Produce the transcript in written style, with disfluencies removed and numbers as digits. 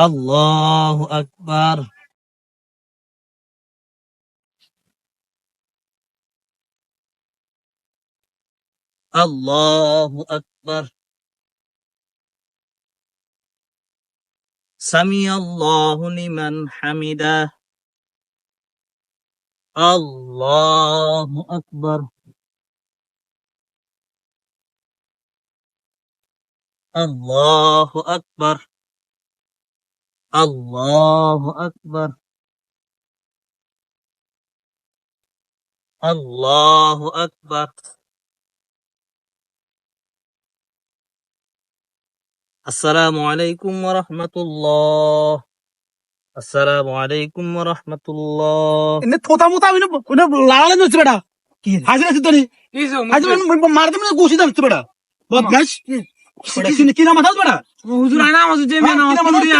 আল্লাহু আকবার। আল্লাহু আকবার। সামিআল্লাহু লিমান হামিদাহ। আল্লাহু আকবার। আল্লাহু আকবার। আল্লাহু আকবার। আল্লাহু আকবার। আসসালামু আলাইকুম ওয়া রাহমাতুল্লাহ। আসসালামু আলাইকুম ওয়া রাহমাতুল্লাহ। এনে থোতা মোতা আমি না লাগালে নচ্ছে বেটা কি হাজির আছে তোনি হাজির মারতে মানে গুছি দাঁড়ছে বেটা বদমাশ কি নাম আছে বেটা হুজুর আনা আমার যে মেয়ে নামাজ